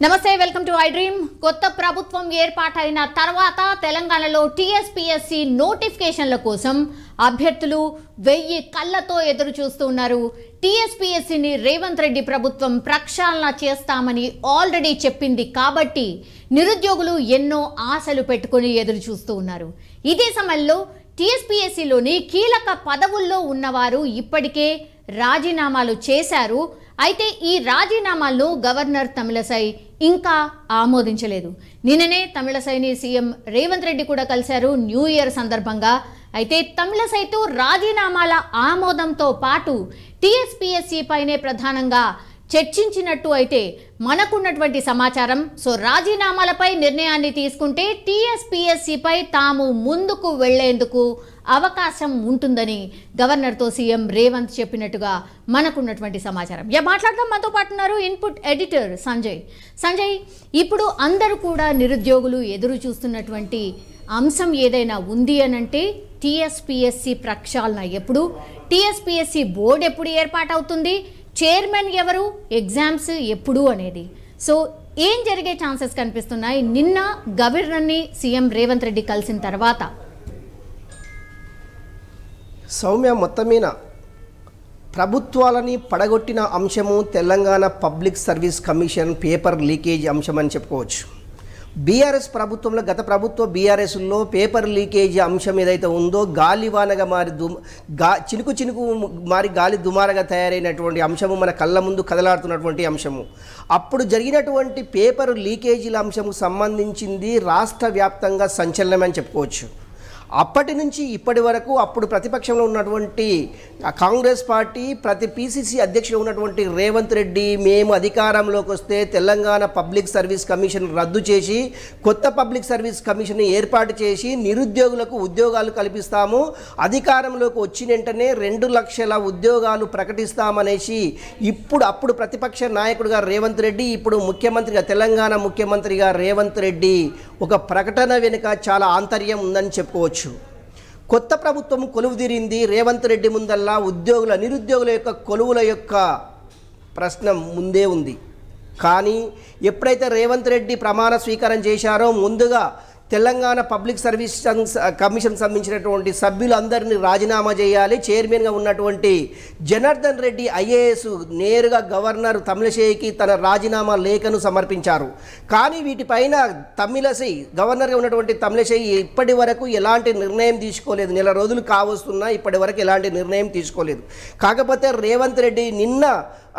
నమస్తే welcome to I dream. కొత్త ప్రభుత్వం ఏర్పాటైన తర్వాత తెలంగాణలో టీఎస్పీఎస్సీ నోటిఫికేషన్ల కోసం అభ్యర్థులు 1000 కళ్ళతో ఎదురు చూస్తున్నారు. టీఎస్పీఎస్సీని రేవంత్ రెడ్డి ప్రభుత్వం ప్రక్షాళన చేస్తామని ఆల్రెడీ చెప్పింది కాబట్టి నిరుద్యోగులు ఎన్నో ఆశలు పెట్టుకొని ఎదురు చూస్తూ ఉన్నారు. ఇదే సమయంలో టీఎస్పీఎస్సీలోని కీలక పదవుల్లో ఉన్నవారు ఇప్పటికే రాజీనామాలు చేశారు. అయితే ఈ రాజీనామాలను గవర్నర్ తమిళసై ఇంకా ఆమోదించలేదు. నిన్ననే తమిళసైని సీఎం రేవంత్ రెడ్డి కూడా కలిశారు న్యూ ఇయర్ సందర్భంగా. అయితే తమిళసైతో రాజీనామాల ఆమోదంతో పాటు టీఎస్పీఎస్సీ పైనే ప్రధానంగా చర్చించినట్టు అయితే మనకున్నటువంటి సమాచారం. సో రాజీనామాలపై నిర్ణయాన్ని తీసుకుంటే టీఎస్పీఎస్సీపై తాము ముందుకు వెళ్లేందుకు అవకాశం ఉంటుందని గవర్నర్తో సీఎం రేవంత్ చెప్పినట్టుగా మనకున్నటువంటి సమాచారం. మాట్లాడదాం. మనతో పాటు ఉన్నారు ఇన్పుట్ ఎడిటర్ సంజయ్. ఇప్పుడు అందరూ కూడా నిరుద్యోగులు ఎదురు చూస్తున్నటువంటి అంశం ఏదైనా ఉంది అనంటే టీఎస్పీఎస్సీ ప్రక్షాళన ఎప్పుడు, టీఎస్పీఎస్సీ బోర్డు ఎప్పుడు ఏర్పాటవుతుంది, చైర్మన్ ఎవరు, ఎగ్జామ్స్ ఎప్పుడు అనేది. సో ఏం జరిగే ఛాన్సెస్ కనిపిస్తున్నాయి నిన్న గవర్నర్ని సీఎం రేవంత్ రెడ్డి కలిసిన తర్వాత? సౌమ్య, మొత్తం మీద ప్రభుత్వాలని పడగొట్టిన అంశము Telangana public service commission paper leakage అంశం అని చెప్పుకోవచ్చు. బీఆర్ఎస్ ప్రభుత్వంలో, గత ప్రభుత్వ బీఆర్ఎస్లో పేపర్ లీకేజ్ అంశం ఏదైతే ఉందో గాలివానగా మారి చినుకు మారి గాలి దుమారగా తయారైనటువంటి అంశము మన కళ్ళ ముందు కదలాడుతున్నటువంటి అంశము. అప్పుడు జరిగినటువంటి పేపర్ లీకేజీల అంశము సంబంధించింది రాష్ట్ర వ్యాప్తంగా సంచలనమని చెప్పుకోవచ్చు. అప్పటి నుంచి ఇప్పటి వరకు అప్పుడు ప్రతిపక్షంలో ఉన్నటువంటి కాంగ్రెస్ పార్టీ, ప్రతి పీసీసీ అధ్యక్షుడు ఉన్నటువంటి రేవంత్ రెడ్డి, మేము అధికారంలోకి వస్తే తెలంగాణ పబ్లిక్ సర్వీస్ కమిషన్ రద్దు చేసి కొత్త పబ్లిక్ సర్వీస్ కమిషన్ ఏర్పాటు చేసి నిరుద్యోగులకు ఉద్యోగాలు కల్పిస్తాము, అధికారంలోకి వచ్చిన వెంటనే 2 లక్షల ఉద్యోగాలు ప్రకటిస్తామనేసి అప్పుడు ప్రతిపక్ష నాయకుడిగా రేవంత్ రెడ్డి, ఇప్పుడు ముఖ్యమంత్రిగా తెలంగాణ ముఖ్యమంత్రిగా రేవంత్ రెడ్డి ఒక ప్రకటన వెనుక చాలా ఆంతర్యం ఉందని చెప్పుకోవచ్చు. కొత్త ప్రభుత్వం కొలువుదీరింది. రేవంత్ రెడ్డి ముందల్లా నిరుద్యోగుల యొక్క కొలువుల యొక్క ప్రశ్న ముందే ఉంది. కానీ ఎప్పుడైతే రేవంత్ రెడ్డి ప్రమాణ స్వీకారం చేశారో ముందుగా తెలంగాణ పబ్లిక్ సర్వీస్ కమిషన్ సంబంధించినటువంటి సభ్యులందరినీ రాజీనామా చేయాలి, చైర్మన్గా ఉన్నటువంటి జనార్దన్ రెడ్డి ఐఏఎస్ నేరుగా గవర్నర్ తమిళసైకి తన రాజీనామా లేఖను సమర్పించారు. కానీ వీటిపైన గవర్నర్గా ఉన్నటువంటి తమిళసై ఇప్పటి వరకు ఎలాంటి నిర్ణయం తీసుకోలేదు. నెల రోజులు కావస్తున్నా ఇప్పటి వరకు ఎలాంటి నిర్ణయం తీసుకోలేదు. కాకపోతే రేవంత్ రెడ్డి నిన్న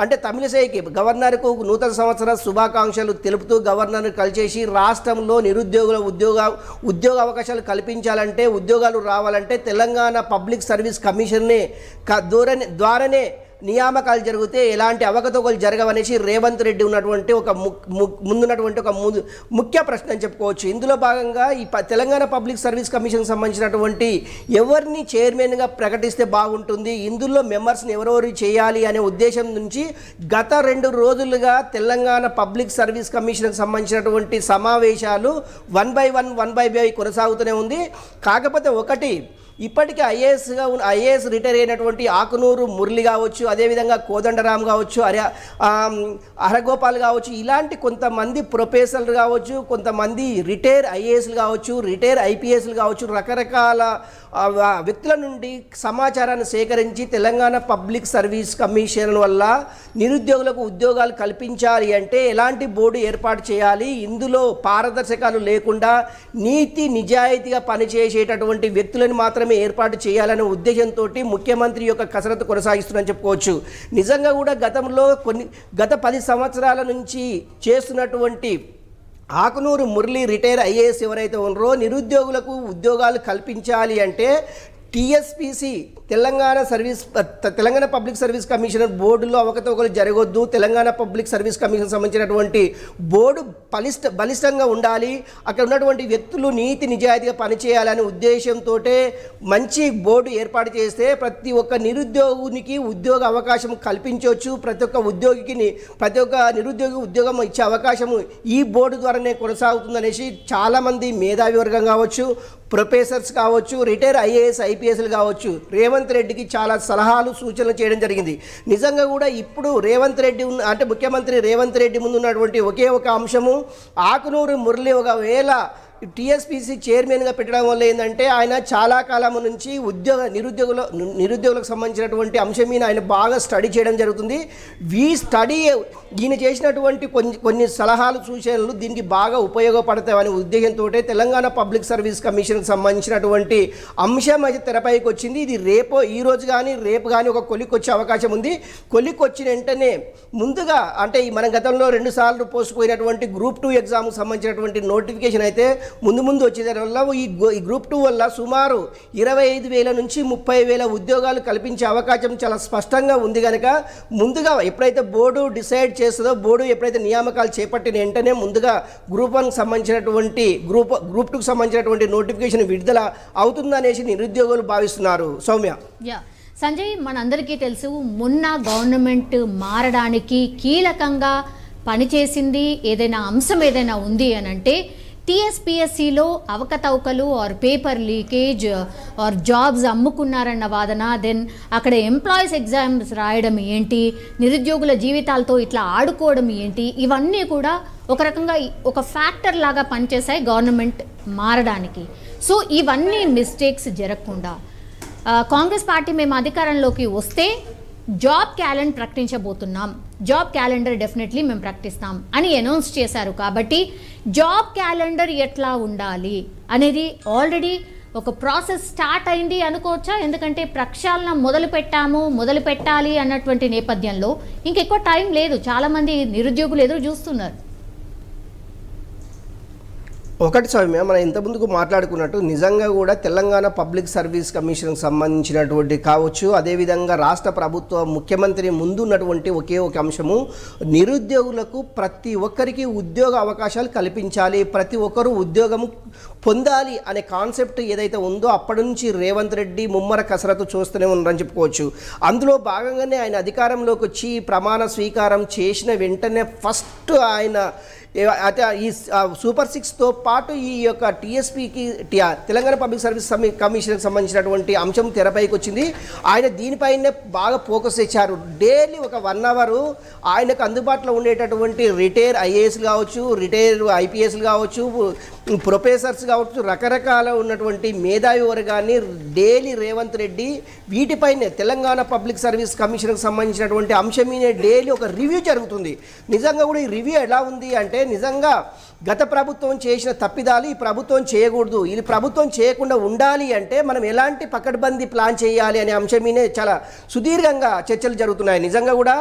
అంటే తమిళసైకి గవర్నర్కు నూతన సంవత్సర శుభాకాంక్షలు తెలుపుతూ గవర్నర్ను కలిసేసి రాష్ట్రంలో నిరుద్యోగుల ఉద్యోగ అవకాశాలు కల్పించాలంటే, ఉద్యోగాలు రావాలంటే తెలంగాణ పబ్లిక్ సర్వీస్ కమిషన్నే ద్వారానే నియామకాలు జరిగితే ఎలాంటి అవకతవకలు జరగవనేసి రేవంత్ రెడ్డి ఉన్నటువంటి ముందున్నటువంటి ఒక ముఖ్య ప్రశ్న అని చెప్పుకోవచ్చు. ఇందులో భాగంగా ఈ తెలంగాణ పబ్లిక్ సర్వీస్ కమిషన్ సంబంధించినటువంటి ఎవరిని చైర్మన్గా ప్రకటిస్తే బాగుంటుంది, ఇందులో మెంబర్స్ని ఎవరెవరు చేయాలి అనే ఉద్దేశం నుంచి గత 2 రోజులుగా తెలంగాణ పబ్లిక్ సర్వీస్ కమిషన్కి సంబంధించినటువంటి సమావేశాలు 1 by 1 కొనసాగుతూనే ఉంది. కాకపోతే ఒకటి, ఇప్పటికే ఐఏఎస్ రిటైర్ అయినటువంటి ఆకునూరు మురళి కావచ్చు, అదేవిధంగా కోదండరామ్ కావచ్చు, హరగోపాల్ కావచ్చు, ఇలాంటి కొంతమంది ప్రొఫెసర్లు కావచ్చు, కొంతమంది రిటైర్ ఐఏఎస్లు కావచ్చు, రిటైర్ ఐపీఎస్లు కావచ్చు, రకరకాల వ్యక్తుల నుండి సమాచారాన్ని సేకరించి తెలంగాణ పబ్లిక్ సర్వీస్ కమిషన్ వల్ల నిరుద్యోగులకు ఉద్యోగాలు కల్పించాలి అంటే ఎలాంటి బోర్డు ఏర్పాటు చేయాలి, ఇందులో పారదర్శకాలు లేకుండా నీతి నిజాయితీగా పనిచేసేటటువంటి వ్యక్తులను మాత్రమే ఏర్పాటు చేయాలనే ఉద్దేశంతో ముఖ్యమంత్రి యొక్క కసరత్తు కొనసాగిస్తుందని చెప్పుకోవచ్చు. నిజంగా కూడా గత 10 సంవత్సరాల నుంచి చేస్తున్నటువంటి ఆకునూరు మురళి రిటైర్ ఐఏఎస్ ఎవరైతే ఉన్నారో నిరుద్యోగులకు ఉద్యోగాలు కల్పించాలి అంటే TSPC Telangana public service commission బోర్డులో అవకతవకలు జరగొద్దు, తెలంగాణ పబ్లిక్ సర్వీస్ కమిషన్ సంబంధించినటువంటి బోర్డు బలిష్టంగా ఉండాలి, అక్కడ ఉన్నటువంటి వ్యక్తులు నీతి నిజాయితీగా పనిచేయాలనే ఉద్దేశంతో మంచి బోర్డు ఏర్పాటు చేస్తే ప్రతి ఒక్క నిరుద్యోగునికి ఉద్యోగ అవకాశం కల్పించవచ్చు, ప్రతి ఒక్క నిరుద్యోగి ఉద్యోగం ఇచ్చే అవకాశము ఈ బోర్డు ద్వారానే కొనసాగుతుందనేసి చాలామంది మేధావి వర్గం కావచ్చు, ప్రొఫెసర్స్ కావచ్చు, రిటైర్ ఐఏఎస్ ఐపీఎస్లు కావచ్చు, రేవంత్ రెడ్డికి చాలా సలహాలు సూచనలు చేయడం జరిగింది. నిజంగా కూడా ఇప్పుడు రేవంత్ రెడ్డి అంటే ముఖ్యమంత్రి రేవంత్ రెడ్డి ముందు ఉన్నటువంటి ఒకే ఒక అంశము, ఆకునూరు మురళి ఒకవేళ టీఎస్పీసీ చైర్మన్గా పెట్టడం వల్ల ఏంటంటే ఆయన చాలా కాలం నుంచి నిరుద్యోగులకు సంబంధించినటువంటి అంశం మీద ఆయన బాగా స్టడీ చేయడం జరుగుతుంది. ఈయన చేసినటువంటి కొన్ని సలహాలు సూచనలు దీనికి బాగా ఉపయోగపడతాయనే ఉద్దేశంతో తెలంగాణ పబ్లిక్ సర్వీస్ కమిషన్కి సంబంధించినటువంటి అంశం అయితే తెరపైకి వచ్చింది. ఇది ఈ రోజు కానీ రేపు కానీ ఒక కొలిక్ వచ్చే అవకాశం ఉంది. కొలిక్ వచ్చిన వెంటనే ముందుగా అంటే మన గతంలో 2 సార్లు పోసుకుపోయినటువంటి గ్రూప్ 2 ఎగ్జామ్కి సంబంధించినటువంటి నోటిఫికేషన్ అయితే ముందు వచ్చేదాని వల్ల ఈ గ్రూప్ 2 వల్ల సుమారు 25,000 నుంచి 30,000 ఉద్యోగాలు కల్పించే అవకాశం చాలా స్పష్టంగా ఉంది. కనుక ముందుగా ఎప్పుడైతే బోర్డు డిసైడ్ చేస్తుందో, బోర్డు ఎప్పుడైతే నియామకాలు చేపట్టిన వెంటనే ముందుగా గ్రూప్ 1కి సంబంధించినటువంటి గ్రూప్ 2కి సంబంధించినటువంటి నోటిఫికేషన్ విడుదల అవుతుందనేసి నిరుద్యోగులు భావిస్తున్నారు. సౌమ్య. సంజయ్, మనందరికీ తెలుసు మొన్న గవర్నమెంట్ మారడానికి కీలకంగా పనిచేసింది ఏదైనా అంశం ఏదైనా ఉంది అని అంటే టీఎస్పీఎస్సీలో అవకతవకలు or paper leakage or jobs అమ్ముకున్నారన్న వాదన, దెన్ అక్కడ ఎంప్లాయీస్ ఎగ్జామ్స్ రాయడం ఏంటి, నిరుద్యోగుల జీవితాలతో ఇట్లా ఆడుకోవడం ఏంటి, ఇవన్నీ కూడా ఒక రకంగా ఒక ఫ్యాక్టర్ లాగా పనిచేశాయి గవర్నమెంట్ మారడానికి. సో ఇవన్నీ మిస్టేక్స్ జరగకుండా కాంగ్రెస్ పార్టీ మేము అధికారంలోకి వస్తే జాబ్ క్యాలెండర్ ప్రకటించబోతున్నాం, జాబ్ క్యాలెండర్ డెఫినెట్లీ మేము ప్రకటిస్తాం అని అనౌన్స్ చేశారు. కాబట్టి జాబ్ క్యాలెండర్ ఎట్లా ఉండాలి అనేది ఆల్రెడీ ఒక ప్రాసెస్ స్టార్ట్ అయింది అనుకోవచ్చా? ఎందుకంటే ప్రక్షాళన మొదలు పెట్టాలి అన్నటువంటి నేపథ్యంలో ఇంకెక్కువ టైం లేదు, చాలామంది నిరుద్యోగులు ఎదురు చూస్తున్నారు. ఒకటి సౌమ్య, మనం ఇంతకుముందుకు మాట్లాడుకున్నట్టు నిజంగా కూడా తెలంగాణ పబ్లిక్ సర్వీస్ కమిషన్కి సంబంధించినటువంటి కావచ్చు, అదేవిధంగా రాష్ట్ర ప్రభుత్వ ముఖ్యమంత్రి ముందు ఉన్నటువంటి ఒకే ఒక అంశము, నిరుద్యోగులకు ప్రతి ఒక్కరికి ఉద్యోగ అవకాశాలు కల్పించాలి, ప్రతి ఒక్కరూ ఉద్యోగం పొందాలి అనే కాన్సెప్ట్ ఏదైతే ఉందో అప్పటి నుంచి రేవంత్ రెడ్డి ముమ్మర కసరత్తు చూస్తూనే ఉన్నారని చెప్పుకోవచ్చు. అందులో భాగంగానే ఆయన అధికారంలోకి వచ్చి ప్రమాణ స్వీకారం చేసిన వెంటనే ఫస్ట్ ఆయన ఈ సూపర్ 6తో పాటు ఈ యొక్క టీఎస్పీకి తెలంగాణ పబ్లిక్ సర్వీస్ కమిషన్కి సంబంధించినటువంటి అంశం తెరపైకి వచ్చింది. ఆయన దీనిపైనే బాగా ఫోకస్ ఇచ్చారు. డైలీ ఒక 1 అవర్ ఆయనకు అందుబాటులో ఉండేటటువంటి రిటైర్ ఐఏఎస్ కావచ్చు, రిటైర్ ఐపీఎస్లు కావచ్చు, ప్రొఫెసర్స్ కావచ్చు, రకరకాల ఉన్నటువంటి మేధావి వర్గాన్ని డైలీ రేవంత్ రెడ్డి వీటిపైనే తెలంగాణ పబ్లిక్ సర్వీస్ కమిషన్కి సంబంధించినటువంటి అంశం మీద డైలీ ఒక రివ్యూ జరుగుతుంది. నిజంగా కూడా ఈ రివ్యూ ఎలా ఉంది అంటే నిజంగా గత ప్రభుత్వం చేసిన తప్పిదాలు ఈ ప్రభుత్వం చేయకూడదు, ఇది ప్రభుత్వం చేయకుండా ఉండాలి అంటే మనం ఎలాంటి పకడ్బందీ ప్లాన్ చేయాలి అనే అంశం మీదే చాలా సుదీర్ఘంగా చర్చలు జరుగుతున్నాయి. నిజంగా కూడా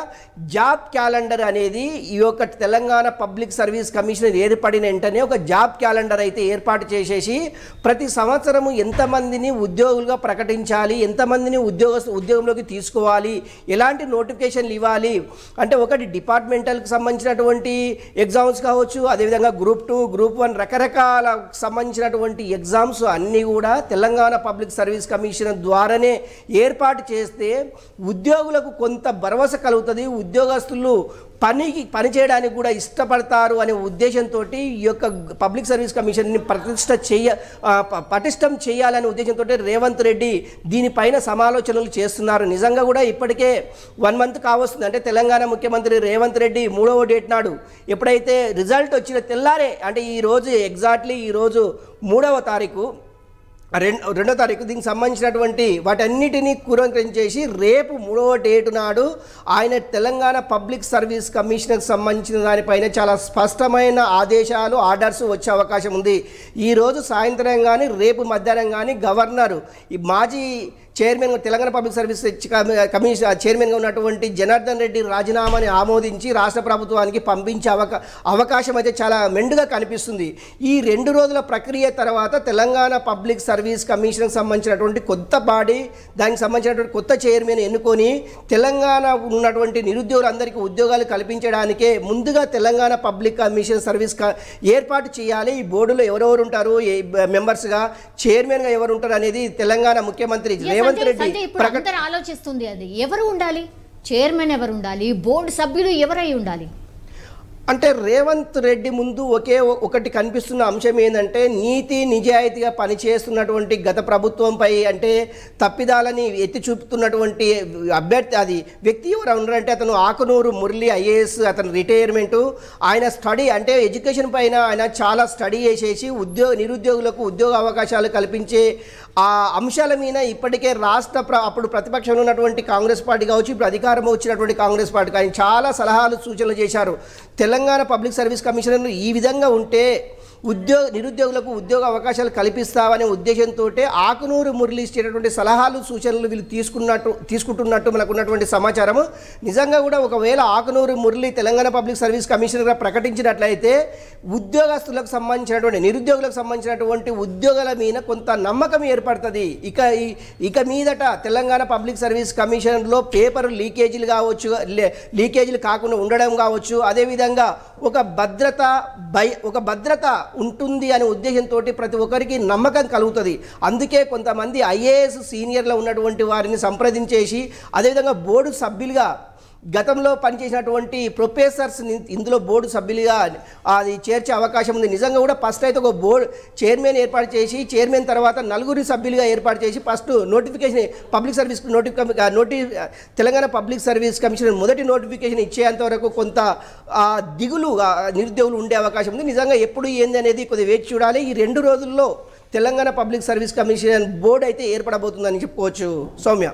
జాబ్ క్యాలెండర్ అనేది ఈ యొక్క తెలంగాణ పబ్లిక్ సర్వీస్ కమిషన్ ఏర్పడిన వెంటనే ఒక జాబ్ క్యాలెండర్ అయితే ఏర్పాటు చేసేసి ప్రతి సంవత్సరము ఎంతమందిని ఉద్యోగులుగా ప్రకటించాలి, ఎంతమందిని ఉద్యోగంలోకి తీసుకోవాలి, ఎలాంటి నోటిఫికేషన్లు ఇవ్వాలి అంటే ఒకటి డిపార్ట్మెంటల్కి సంబంధించినటువంటి ఎగ్జామ్స్ కావచ్చు, అదేవిధంగా గ్రూప్ 2, గ్రూప్ 1 రకరకాల సంబంధించినటువంటి ఎగ్జామ్స్ అన్నీ కూడా తెలంగాణ పబ్లిక్ సర్వీస్ కమిషన్ ద్వారానే ఏర్పాటు చేస్తే ఉద్యోగులకు కొంత భరోసా కలుగుతుంది, ఉద్యోగస్తులు పని చేయడానికి కూడా ఇష్టపడతారు అనే ఉద్దేశంతో ఈ యొక్క పబ్లిక్ సర్వీస్ కమిషన్ని పటిష్టం చేయాలనే ఉద్దేశంతో రేవంత్ రెడ్డి దీనిపైన సమాలోచనలు చేస్తున్నారు. నిజంగా కూడా ఇప్పటికే 1 మంత్ కావస్తుంది. అంటే తెలంగాణ ముఖ్యమంత్రి రేవంత్ రెడ్డి 3వ డేట్ నాడు ఎప్పుడైతే రిజల్ట్ వచ్చిన తెల్లారే అంటే ఈరోజు ఎగ్జాక్ట్లీ ఈరోజు 3వ తారీఖు 2వ తారీఖు దీనికి సంబంధించినటువంటి వాటన్నిటినీ కూరంకరించేసి రేపు 3వ డేటు నాడు ఆయన తెలంగాణ పబ్లిక్ సర్వీస్ కమిషన్కి సంబంధించిన దానిపైన చాలా స్పష్టమైన ఆర్డర్స్ వచ్చే అవకాశం ఉంది. ఈరోజు సాయంత్రం కానీ రేపు మధ్యాహ్నం కానీ గవర్నరు ఈ మాజీ chairman Telangana public service commission చైర్మన్గా ఉన్నటువంటి జనార్దన్ రెడ్డి రాజీనామాని ఆమోదించి రాష్ట్ర ప్రభుత్వానికి పంపించే అవకాశం అయితే చాలా మెండుగా కనిపిస్తుంది. ఈ 2 రోజుల ప్రక్రియ తర్వాత తెలంగాణ పబ్లిక్ సర్వీస్ కమిషన్కి సంబంధించినటువంటి కొత్త బాడీ, దానికి సంబంధించినటువంటి కొత్త చైర్మన్ ఎన్నుకొని తెలంగాణ ఉన్నటువంటి నిరుద్యోగులందరికీ ఉద్యోగాలు కల్పించడానికే ముందుగా తెలంగాణ పబ్లిక్ కమిషన్ సర్వీస్ ఏర్పాటు చేయాలి. ఈ బోర్డులో ఎవరెవరు ఉంటారు, మెంబర్స్గా, చైర్మన్గా ఎవరు ఉంటారు అనేది తెలంగాణ ముఖ్యమంత్రి అందరూ ఆలోచిస్తుంది. అది ఎవరు ఉండాలి, చైర్మన్ ఎవరు ఉండాలి, బోర్డు సభ్యులు ఎవరై ఉండాలి? అంటే రేవంత్ రెడ్డి ముందు ఒకటి కనిపిస్తున్న అంశం ఏంటంటే నీతి నిజాయితీగా పనిచేస్తున్నటువంటి గత ప్రభుత్వంపై అంటే తప్పిదాలని ఎత్తి చూపుతున్నటువంటి అభ్యర్థి అది వ్యక్తి ఎవరు ఉన్నారంటే అతను ఆకునూరు మురళి ఐఏఎస్. అతను రిటైర్మెంటు, ఆయన స్టడీ అంటే ఎడ్యుకేషన్ పైన ఆయన చాలా స్టడీ చేసేసి నిరుద్యోగులకు ఉద్యోగ అవకాశాలు కల్పించే ఆ అంశాల మీద ఇప్పటికే అప్పుడు ప్రతిపక్షంలో ఉన్నటువంటి కాంగ్రెస్ పార్టీ కావచ్చు, ఇప్పుడు అధికారం వచ్చినటువంటి కాంగ్రెస్ పార్టీ ఆయన చాలా సలహాలు సూచనలు చేశారు. తెలంగాణ పబ్లిక్ సర్వీస్ కమిషనర్ ఈ విధంగా ఉంటే నిరుద్యోగులకు ఉద్యోగ అవకాశాలు కల్పిస్తామనే ఉద్దేశంతో ఆకునూరు మురళి ఇచ్చేటటువంటి సలహాలు సూచనలు వీళ్ళు తీసుకుంటున్నట్టు మనకు ఉన్నటువంటి సమాచారము. నిజంగా కూడా ఒకవేళ ఆకునూరు మురళి తెలంగాణ పబ్లిక్ సర్వీస్ కమిషనర్గా ప్రకటించినట్లయితే ఉద్యోగస్తులకు సంబంధించినటువంటి నిరుద్యోగులకు సంబంధించినటువంటి ఉద్యోగాల మీద కొంత నమ్మకం ఏర్పడుతుంది. ఇక మీదట తెలంగాణ పబ్లిక్ సర్వీస్ కమిషన్లో పేపర్ లీకేజీలు కావచ్చు, లీకేజీలు కాకుండా ఉండడం కావచ్చు, అదేవిధంగా ఒక భద్రత ఉంటుంది అనే ఉద్దేశంతో ప్రతి ఒక్కరికి నమ్మకం కలుగుతుంది. అందుకే కొంతమంది ఐఏఎస్ సీనియర్లో ఉన్నటువంటి వారిని సంప్రదించేసి అదేవిధంగా బోర్డు సభ్యులుగా గతంలో పనిచేసినటువంటి ప్రొఫెసర్స్ని ఇందులో బోర్డు సభ్యులుగా అది చేర్చే అవకాశం ఉంది. నిజంగా కూడా ఫస్ట్ అయితే ఒక బోర్డు చైర్మన్ ఏర్పాటు చేసి చైర్మన్ తర్వాత 4 సభ్యులుగా ఏర్పాటు చేసి first notification public service Telangana public service commission మొదటి నోటిఫికేషన్ ఇచ్చేంత వరకు కొంత దిగులు నిరుద్యోగులు ఉండే అవకాశం ఉంది. నిజంగా ఎప్పుడు ఏంది అనేది కొద్దిగా వేచి చూడాలి. ఈ 2 రోజుల్లో Telangana public service commission board అయితే ఏర్పడబోతుందని చెప్పుకోవచ్చు. సౌమ్య,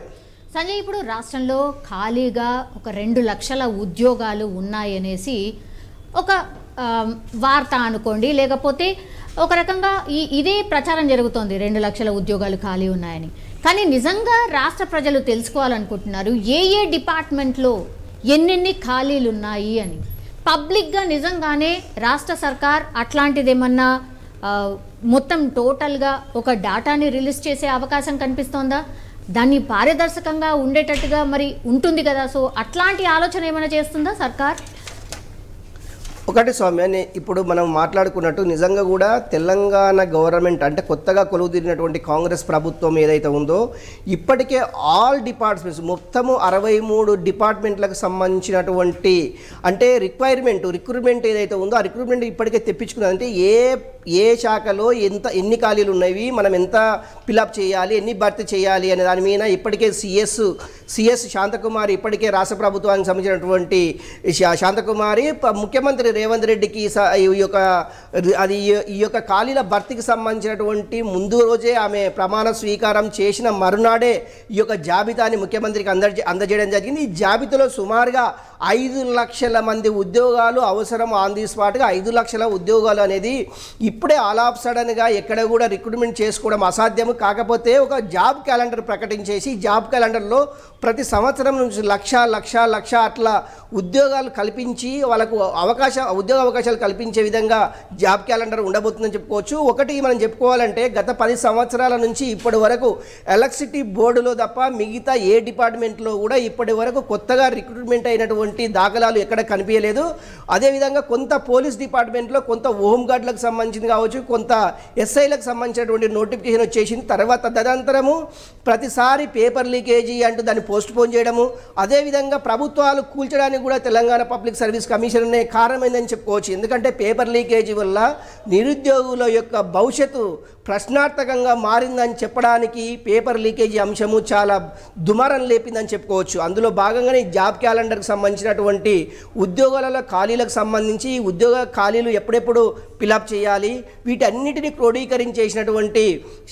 సంజయ్, ఇప్పుడు రాష్ట్రంలో ఖాళీగా ఒక 2 లక్షల ఉద్యోగాలు ఉన్నాయనేసి ఒక వార్త అనుకోండి, లేకపోతే ఒక రకంగా ఇదే ప్రచారం జరుగుతోంది 2 లక్షల ఉద్యోగాలు ఖాళీ ఉన్నాయని. కానీ నిజంగా రాష్ట్ర ప్రజలు తెలుసుకోవాలనుకుంటున్నారు ఏ డిపార్ట్మెంట్లో ఎన్నెన్ని ఖాళీలు ఉన్నాయి అని. పబ్లిక్గా నిజంగానే రాష్ట్ర సర్కార్ అట్లాంటిదేమన్నా మొత్తం టోటల్గా ఒక డాటాని రిలీజ్ చేసే అవకాశం కనిపిస్తోందా? దాన్ని పారదర్శకంగా ఉండేటట్టుగా మరి ఉంటుంది కదా. సో అట్లాంటి ఆలోచన ఏమైనా చేస్తుందా సర్కార్? ఒకటి సౌమ్య, ఇప్పుడు మనం మాట్లాడుకున్నట్టు నిజంగా కూడా తెలంగాణ గవర్నమెంట్ అంటే కొత్తగా కొలువుదీరినటువంటి కాంగ్రెస్ ప్రభుత్వం ఏదైతే ఉందో ఇప్పటికే ఆల్ డిపార్ట్మెంట్స్ మొత్తము 63 డిపార్ట్మెంట్లకు సంబంధించినటువంటి అంటే రిక్రూట్మెంట్ ఏదైతే ఉందో ఆ రిక్రూట్మెంట్ ఇప్పటికే తెప్పించుకున్నది. అంటే ఏ శాఖలో ఎన్ని ఖాళీలు ఉన్నాయి, మనం ఎంత ఫిలప్ చేయాలి, ఎన్ని భర్తీ చేయాలి అనే దాని మీద ఇప్పటికే సిఎస్ శాంతకుమారి ఇప్పటికే రాష్ట్ర ప్రభుత్వానికి సంబంధించినటువంటి శాంతకుమారి ముఖ్యమంత్రి రేవంత్ రెడ్డికి ఈ యొక్క ఖాళీల భర్తీకి సంబంధించినటువంటి ముందు రోజే ఆమె ప్రమాణ స్వీకారం చేసిన మరునాడే ఈ యొక్క జాబితాని ముఖ్యమంత్రికి అందజేయడం జరిగింది. ఈ జాబితాలో సుమారుగా 5 లక్షల మంది ఉద్యోగాలు అవసరం. ఆన్ ది స్పాట్గా 5 లక్షల ఉద్యోగాలు అనేది ఇప్పుడే ఆల్ ఆఫ్ సడన్గా ఎక్కడ కూడా రిక్రూట్మెంట్ చేసుకోవడం అసాధ్యము. కాకపోతే ఒక జాబ్ క్యాలెండర్ ప్రకటించేసి జాబ్ క్యాలెండర్లో ప్రతి సంవత్సరం నుంచి లక్ష అట్లా ఉద్యోగాలు కల్పించి వాళ్ళకు ఉద్యోగ అవకాశాలు కల్పించే విధంగా జాబ్ క్యాలెండర్ ఉండబోతుందని చెప్పుకోవచ్చు. ఒకటి మనం చెప్పుకోవాలంటే గత 10 సంవత్సరాల నుంచి ఇప్పటి వరకు ఎలక్ట్రిసిటీ బోర్డులో తప్ప మిగతా ఏ డిపార్ట్మెంట్లో కూడా ఇప్పటి వరకు కొత్తగా రిక్రూట్మెంట్ అయినటువంటి దాఖలాలు ఎక్కడ కనిపించలేదు. అదేవిధంగా కొంత పోలీస్ డిపార్ట్మెంట్లో కొంత హోంగార్డులకు సంబంధించింది కావచ్చు, కొంత ఎస్ఐలకు సంబంధించినటువంటి నోటిఫికేషన్ వచ్చేసింది. తర్వాత తదనంతరము ప్రతిసారి పేపర్ లీకేజీ అంటూ దాన్ని పోస్ట్పోన్ చేయడము, అదేవిధంగా ప్రభుత్వాలు కూల్చడానికి కూడా తెలంగాణ పబ్లిక్ సర్వీస్ కమిషన్ అనే కారణమైందని చెప్పుకోవచ్చు. ఎందుకంటే పేపర్ లీకేజీ వల్ల నిరుద్యోగుల యొక్క భవిష్యత్తు ప్రశ్నార్థకంగా మారిందని చెప్పడానికి పేపర్ లీకేజీ అంశము చాలా దుమారం లేపిందని చెప్పుకోవచ్చు. అందులో భాగంగానే జాబ్ క్యాలెండర్కి సంబంధించినటువంటి ఉద్యోగాల ఖాళీలకు సంబంధించి ఉద్యోగ ఖాళీలు ఎప్పుడెప్పుడు ఫిలప్ చేయాలి వీటన్నిటిని క్రోడీకరించేసినటువంటి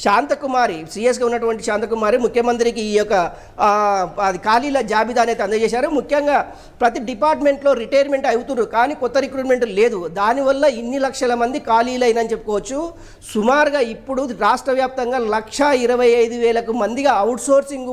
శాంతకుమారి సిఎస్గా ఉన్నటువంటి శాంతకుమారి ముఖ్యమంత్రికి ఈ యొక్క ఖాళీల జాబితా అనేది అందజేశారు. ముఖ్యంగా ప్రతి డిపార్ట్మెంట్లో రిటైర్మెంట్ అవుతున్నారు కానీ కొత్త రిక్రూట్మెంట్ లేదు. దానివల్ల ఇన్ని లక్షల మంది ఖాళీలు అయినని చెప్పుకోవచ్చు. సుమారుగా ఇప్పుడు రాష్ట్ర వ్యాప్తంగా 1,25,000 మందిగా అవుట్సోర్సింగ్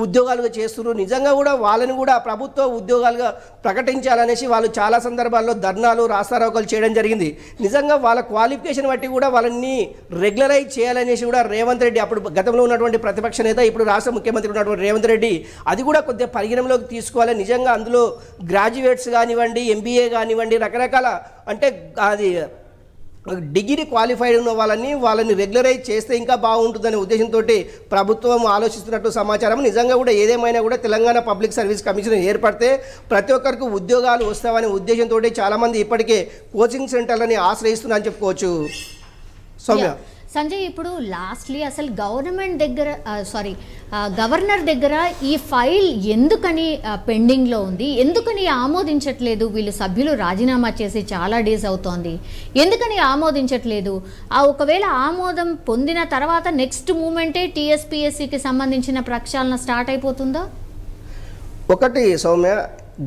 ఉద్యోగాలుగా చేస్తున్నారు. నిజంగా కూడా వాళ్ళని కూడా ప్రభుత్వ ఉద్యోగాలుగా ప్రకటించాలనేసి వాళ్ళు చాలా సందర్భాల్లో ధర్నాలు రాస్తారోకలు చేయడం జరిగింది. నిజంగా వాళ్ళ క్వాలిఫికేషన్ బట్టి కూడా వాళ్ళని రెగ్యులరైజ్ చేయాలనేసి కూడా రేవంత్ రెడ్డి అప్పుడు గతంలో ఉన్నటువంటి ప్రతిపక్ష నేత ఇప్పుడు రాష్ట్ర ముఖ్యమంత్రి ఉన్నటువంటి రేవంత్ రెడ్డి అది కూడా కొద్దిగా పరిగణలోకి తీసుకోవాలి. నిజంగా అందులో గ్రాడ్యుయేట్స్ కానివ్వండి, ఎంబీఏ కానివ్వండి, రకరకాల అంటే అది డిగ్రీ క్వాలిఫైడ్ ఉన్న వాళ్ళని రెగ్యులరైజ్ చేస్తే ఇంకా బాగుంటుందనే ఉద్దేశంతో ప్రభుత్వం ఆలోచిస్తున్నట్టు సమాచారం. నిజంగా కూడా ఏదేమైనా కూడా తెలంగాణ పబ్లిక్ సర్వీస్ కమిషన్ ఏర్పడితే ప్రతి ఒక్కరికి ఉద్యోగాలు వస్తావనే ఉద్దేశంతో చాలామంది ఇప్పటికే కోచింగ్ సెంటర్లని ఆశ్రయిస్తున్నారని చెప్పుకోవచ్చు. సౌమ్య, సంజయ్, ఇప్పుడు లాస్ట్లీ అసలు గవర్నర్ దగ్గర ఈ ఫైల్ ఎందుకని పెండింగ్లో ఉంది, ఎందుకని ఆమోదించట్లేదు? వీళ్ళు సభ్యులు రాజీనామా చేసి చాలా డేస్ అవుతోంది, ఎందుకని ఆమోదించట్లేదు? ఒకవేళ ఆమోదం పొందిన తర్వాత నెక్స్ట్ మూమెంటే టీఎస్పీఎస్సీకి సంబంధించిన ప్రక్షాళన స్టార్ట్ అయిపోతుందా? ఒకటి Soumya,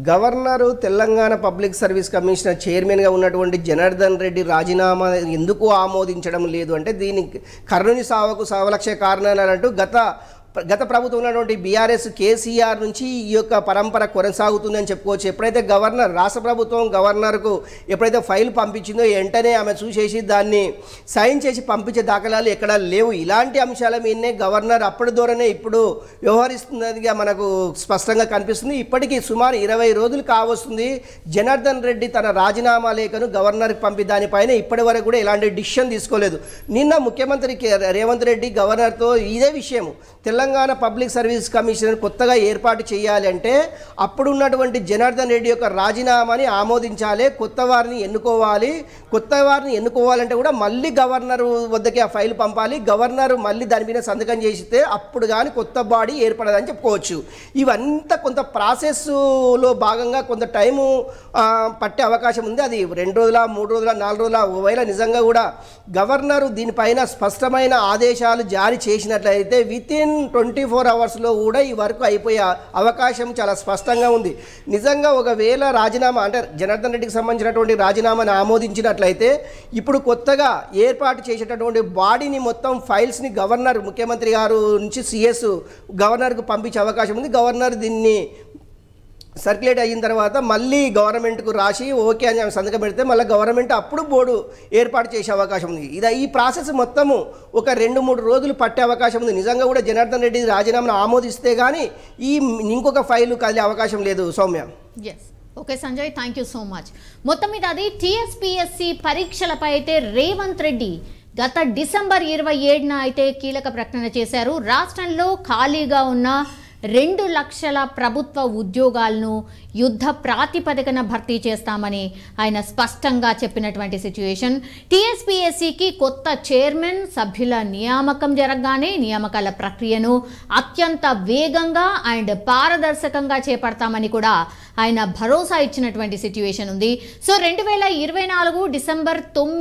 governor Telangana public service commissioner చైర్మన్గా ఉన్నటువంటి జనార్దన్ రెడ్డి రాజీనామా ఎందుకు ఆమోదించడం లేదు అంటే దీనికి కర్ణుని సావకు సావలక్ష కారణాలు అంటూ గత ప్రభుత్వం ఉన్నటువంటి బీఆర్ఎస్ కేసీఆర్ నుంచి ఈ యొక్క పరంపర కొనసాగుతుందని చెప్పుకోవచ్చు. ఎప్పుడైతే రాష్ట్ర ప్రభుత్వం గవర్నర్కు ఎప్పుడైతే ఫైల్ పంపించిందో వెంటనే ఆమె చూసేసి దాన్ని సైన్ చేసి పంపించే దాఖలాలు ఎక్కడా లేవు. ఇలాంటి అంశాల మీదనే గవర్నర్ అప్పటి ద్వారానే ఇప్పుడు వ్యవహరిస్తున్నదిగా మనకు స్పష్టంగా కనిపిస్తుంది. ఇప్పటికీ సుమారు 20 రోజులు కావస్తుంది జనార్దన్ రెడ్డి తన రాజీనామా లేఖను గవర్నర్కి పంపి దానిపైన ఇప్పటి వరకు కూడా ఎలాంటి డిసిషన్ తీసుకోలేదు. నిన్న ముఖ్యమంత్రి రేవంత్ రెడ్డి గవర్నర్తో ఇదే విషయం, తెలంగాణ పబ్లిక్ సర్వీస్ కమిషన్ కొత్తగా ఏర్పాటు చేయాలి అంటే అప్పుడు ఉన్నటువంటి జనార్దన్ రెడ్డి యొక్క రాజీనామాని ఆమోదించాలి, కొత్త వారిని ఎన్నుకోవాలంటే కూడా మళ్ళీ గవర్నర్ వద్దకి ఆ ఫైల్ పంపాలి, గవర్నర్ మళ్ళీ దాని మీద సంతకం చేస్తే అప్పుడు కానీ కొత్త బాడీ ఏర్పడదని చెప్పుకోవచ్చు. ఇవంతా కొంత ప్రాసెస్లో భాగంగా కొంత టైము పట్టే అవకాశం ఉంది. అది 2 రోజుల 3 రోజుల 4 రోజుల ఒకవేళ నిజంగా కూడా గవర్నరు దీనిపైన స్పష్టమైన ఆదేశాలు జారీ చేసినట్లయితే వితిన్ 24 అవర్స్లో కూడా ఈ వర్క్ అయిపోయే అవకాశం చాలా స్పష్టంగా ఉంది. నిజంగా ఒకవేళ రాజీనామా అంటే జనార్దన్ రెడ్డికి సంబంధించినటువంటి రాజీనామాను ఆమోదించినట్లయితే ఇప్పుడు కొత్తగా ఏర్పాటు చేసేటటువంటి బాడీని మొత్తం ఫైల్స్ని ముఖ్యమంత్రి గారు నుంచి సిఎస్ గవర్నర్కు పంపించే అవకాశం ఉంది. గవర్నర్ దీన్ని సర్క్యులేట్ అయిన తర్వాత మళ్ళీ గవర్నమెంట్కు రాసి ఓకే అని సంతకం పెడితే మళ్ళీ గవర్నమెంట్ అప్పుడు బోర్డు ఏర్పాటు చేసే అవకాశం ఉంది. ఈ ప్రాసెస్ మొత్తము ఒక 2-3 రోజులు పట్టే అవకాశం ఉంది. నిజంగా కూడా జనార్దన్ రెడ్డి రాజీనామాను ఆమోదిస్తే కానీ ఇంకొక ఫైలు కదిలే అవకాశం లేదు. Soumya, okay Sanjay, thank you so much. మొత్తం మీద అది టీఎస్పీఎస్సీ పరీక్షలపై అయితే రేవంత్ రెడ్డి గత డిసెంబర్ 27న అయితే కీలక ప్రకటన చేశారు. రాష్ట్రంలో ఖాళీగా ఉన్న 2 లక్షల ప్రభుత్వ ఉద్యోగాలను యుద్ధ ప్రాతిపదికన భర్తీ చేస్తామని ఆయన స్పష్టంగా చెప్పినటువంటి సిచ్యువేషన్. టీఎస్పీఎస్సీకి కొత్త చైర్మన్, సభ్యుల నియామకం జరగగానే నియామకాల ప్రక్రియను అత్యంత వేగంగా అండ్ పారదర్శకంగా చేపడతామని కూడా ఆయన భరోసా ఇచ్చినటువంటి సిచ్యువేషన్ ఉంది. So 2024 December 9